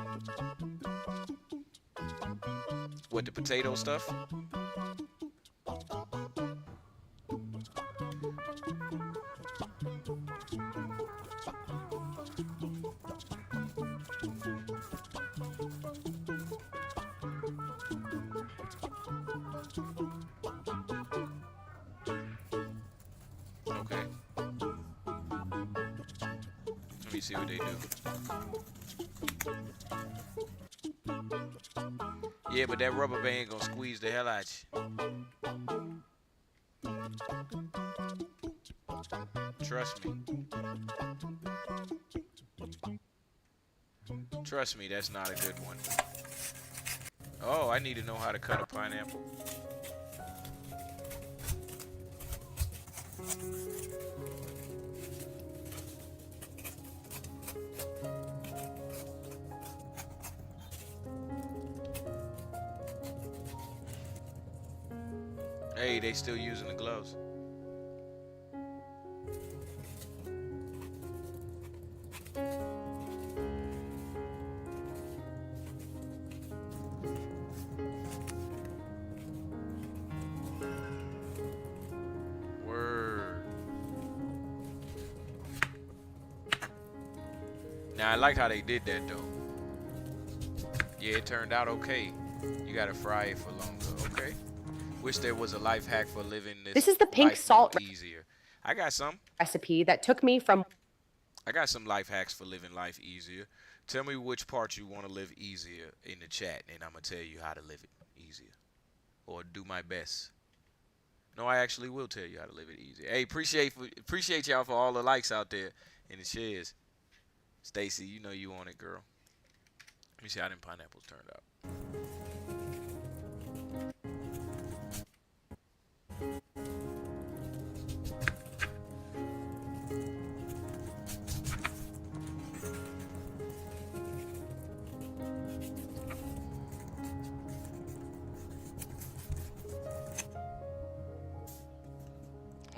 What, the potato stuff? Okay. Let me see what they do. Yeah, but that rubber band gonna squeeze the hell out you. Trust me. Trust me, that's not a good one. Oh, I need to know how to cut a pineapple. Hey, they still using the gloves. Word. Now I like how they did that though. Yeah, it turned out okay. You gotta fry it for longer. Okay. Wish there was a life hack for living This is the pink salt easier. I got some recipe that took me from. I got some life hacks for living life easier. Tell me which part you want to live easier in the chat, and I'm gonna tell you how to live it easier, or do my best. No, I actually will tell you how to live it easier. Hey, appreciate y'all for all the likes out there and the shares. Stacy, you know you want it, girl. Let me see how them pineapples turned out.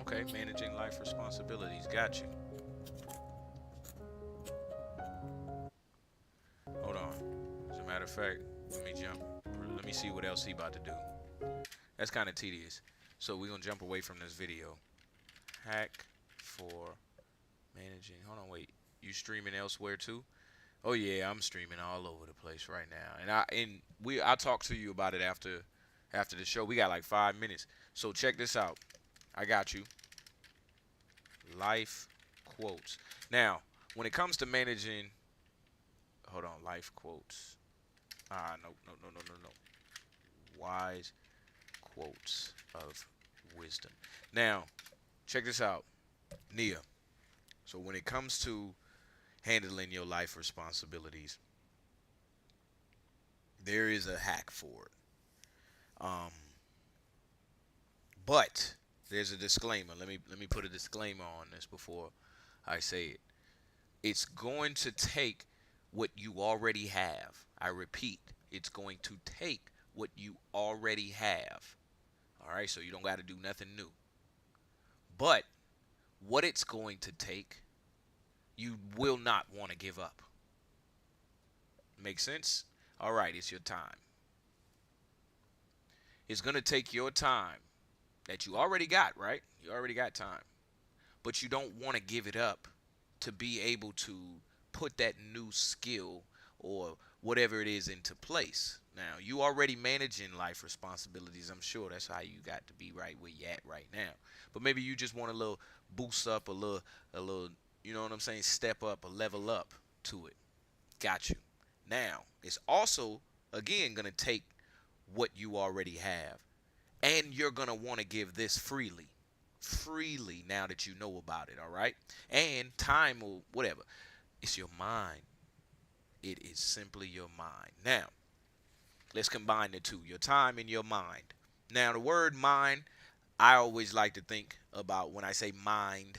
Okay, managing life responsibilities. Got you. Hold on. As a matter of fact, let me jump. Let me see what else he about to do. That's kind of tedious. So we're going to jump away from this video. Hack for managing. Hold on, wait. You streaming elsewhere too? Oh yeah, I'm streaming all over the place right now. And I'll talk to you about it after the show. We got like 5 minutes. So check this out. I got you. Life quotes. Now, when it comes to managing, hold on, life quotes. No. Wise quotes of wisdom. Now, check this out, Nia. So when it comes to handling your life responsibilities, there is a hack for it. But there's a disclaimer. Let me put a disclaimer on this before I say it. It's going to take what you already have. I repeat, it's going to take what you already have. All right, so you don't got to do nothing new. But what it's going to take, you will not want to give up. Make sense? All right, it's your time. It's going to take your time that you already got, right? You already got time. But you don't want to give it up to be able to put that new skill or whatever it is into place. Now, you already managing life responsibilities. I'm sure that's how you got to be right where you at right now. But maybe you just want a little boost up, a little, you know what I'm saying, step up, a level up to it. Got you. Now, it's also, again, going to take what you already have. And you're going to want to give this freely now that you know about it, all right? And time or whatever. It's your mind. It is simply your mind. Now, let's combine the two, your time and your mind. Now, the word mind, I always like to think about when I say mind,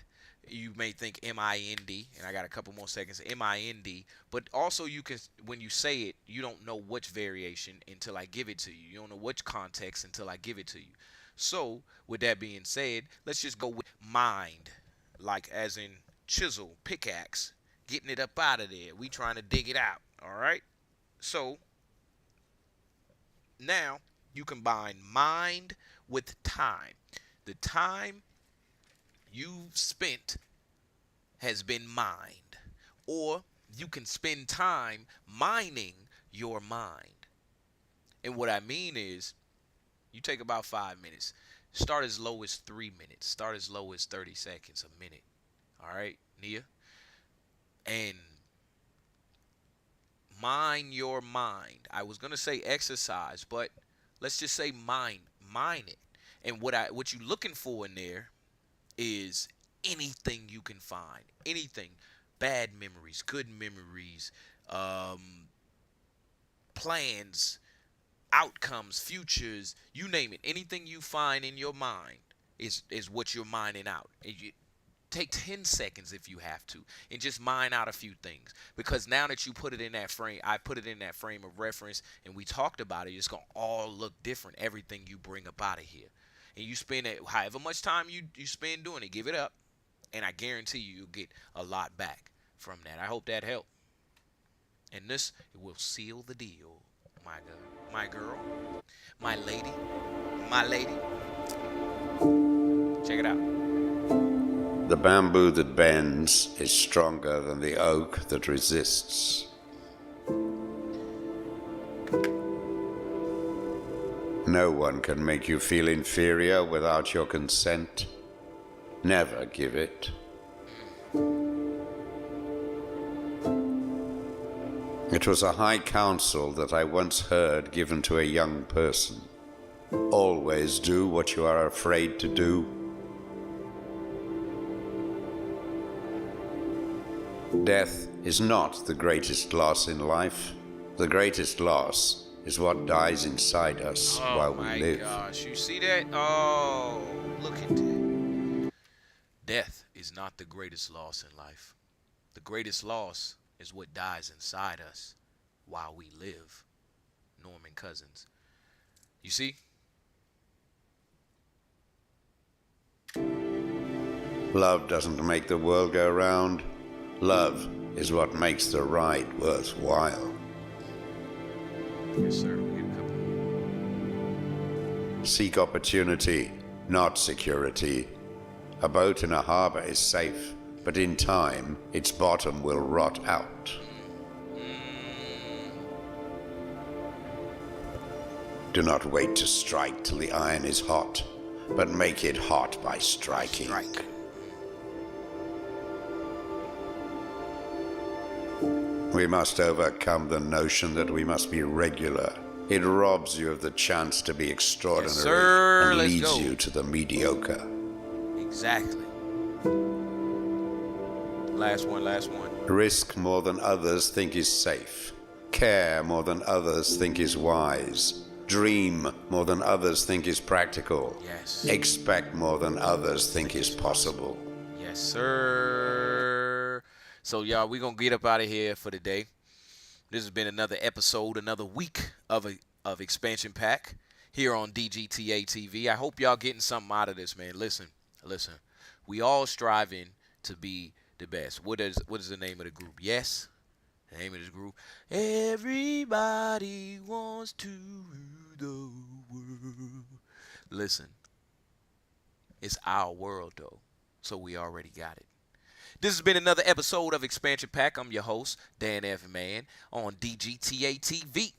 you may think M-I-N-D, and I got a couple more seconds, M-I-N-D, but also you can, when you say it, you don't know which variation until I give it to you. You don't know which context until I give it to you. So, with that being said, let's just go with mind, like as in chisel, pickaxe, getting it up out of there. We trying to dig it out, all right? So, now you combine mind with time. The time you've spent has been mined, or you can spend time mining your mind. And what I mean is, you take about 5 minutes. Start as low as 3 minutes. Start as low as 30 seconds, a minute. All right, Nia? And mine your mind. I was going to say exercise, but let's just say mine it. And what you're looking for in there is anything you can find. Anything. Bad memories, good memories, plans, outcomes, futures, you name it. Anything you find in your mind is what you're mining out. And you take 10 seconds if you have to and just mine out a few things, because now that you put it in that frame, I put it in that frame of reference and we talked about it, it's going to all look different, everything you bring up out of here. And you spend it, however much time you spend doing it, give it up, and I guarantee you'll get a lot back from that. I hope that helped. And this will seal the deal, my girl, my lady. Check it out. The bamboo that bends is stronger than the oak that resists. No one can make you feel inferior without your consent. Never give it. It was a high counsel that I once heard given to a young person. Always do what you are afraid to do. Death is not the greatest loss in life. The greatest loss is what dies inside us while we live. Oh my gosh, you see that? Oh, look at that. Death is not the greatest loss in life. The greatest loss is what dies inside us while we live. Norman Cousins. You see? Love doesn't make the world go round. Love is what makes the ride worthwhile. Yes, sir. Seek opportunity, not security. A boat in a harbor is safe, but in time, its bottom will rot out. Do not wait to strike till the iron is hot. but make it hot by striking. We must overcome the notion that we must be regular. It robs you of the chance to be extraordinary, Yes, sir. and Let's leads go. you to the mediocre. Exactly. Last one, last one. Risk more than others think is safe. Care more than others think is wise. Dream more than others think is practical. Yes. Expect more than others think is possible. Yes, sir. So, y'all, we're going to get up out of here for today. This has been another episode, another week of Expansion Pack here on DGTA TV. I hope y'all getting something out of this, man. Listen. We all striving to be the best. What is the name of the group? Yes. The name of this group. Everybody wants to rule the world. Listen. It's our world, though. So we already got it. This has been another episode of Expansion Pack. I'm your host, Dan F. Man, on DGTA TV.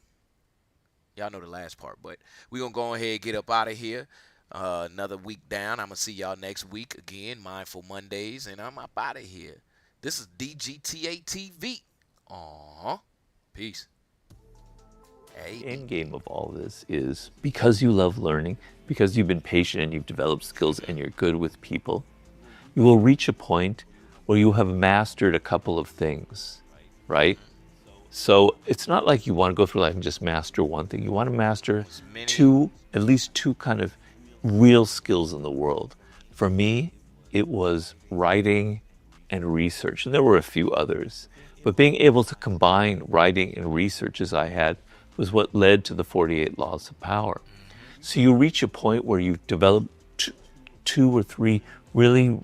Y'all know the last part, but we're going to go ahead and get up out of here. Another week down. I'm going to see y'all next week again. Mindful Mondays, and I'm up out of here. This is DGTA TV. Peace. The end game of all this is because you love learning, because you've been patient and you've developed skills and you're good with people, you will reach a point where you have mastered a couple of things, right? So it's not like you want to go through life and just master one thing. You want to master at least two kind of real skills in the world. For me, it was writing and research, and there were a few others. But being able to combine writing and research as I had was what led to the 48 Laws of Power. So you reach a point where you've developed two or three really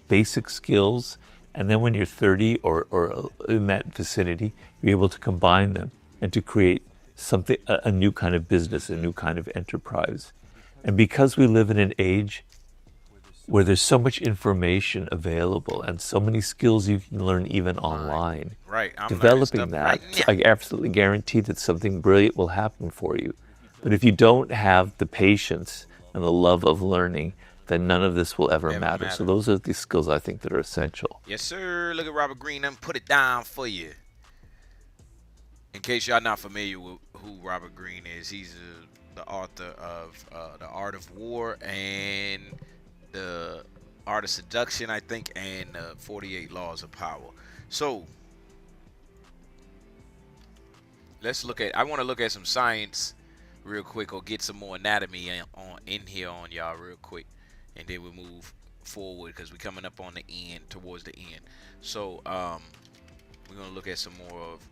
basic skills, and then when you're 30 or in that vicinity, you're able to combine them and to create something, a new kind of business, a new kind of enterprise. And because we live in an age where there's so much information available and so many skills you can learn even online, Right. I'm developing that, I absolutely guarantee that something brilliant will happen for you. But if you don't have the patience and the love of learning, then none of this will ever matter. So those are the skills I think that are essential. Yes, sir. Look at Robert Greene. I'm put it down for you. In case y'all not familiar with who Robert Greene is, he's the author of The Art of War and The Art of Seduction, I think, and 48 Laws of Power. So let's look at. I want to look at some science real quick, or get some more anatomy in here on y'all real quick, and then we'll move forward because we're coming up on the end, towards the end. So we're gonna look at some more of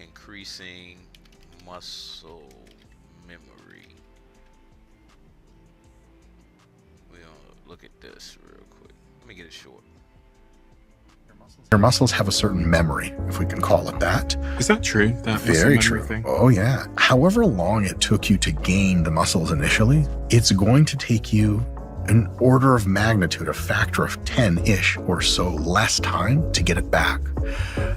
increasing muscle memory. We're gonna look at this real quick. Let me get it short. Your muscles have a certain memory, if we can call it that. Is that true? That Very muscle true. memory thing? Oh, yeah. However long it took you to gain the muscles initially, it's going to take you an order of magnitude, a factor of 10-ish or so less time to get it back.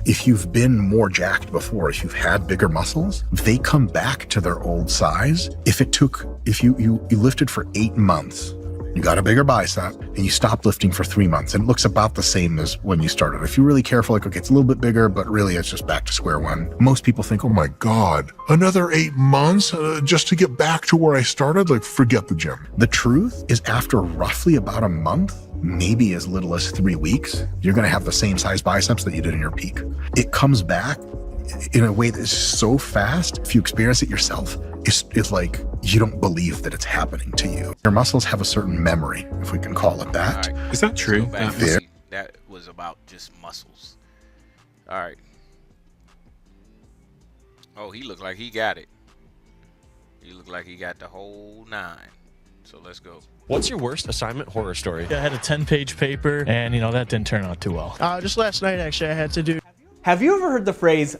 If you've been more jacked before, if you've had bigger muscles, they come back to their old size. If you lifted for 8 months, you got a bigger bicep, and you stopped lifting for 3 months, and it looks about the same as when you started. If you're really careful, like, okay, it's a little bit bigger, but really it's just back to square one. Most people think, oh my God, another 8 months just to get back to where I started? Like, forget the gym. The truth is, after roughly about a month, maybe as little as 3 weeks, you're gonna have the same size biceps that you did in your peak. It comes back in a way that's so fast. If you experience it yourself, it's like you don't believe that it's happening to you. Your muscles have a certain memory, if we can call it that. Right. Is that true? That was about just muscles. All right. Oh, he looked like he got it. He looked like he got the whole 9. So let's go. What's your worst assignment horror story? I had a 10-page paper, and that didn't turn out too well. Just last night, actually, I had to do. Have you ever heard the phrase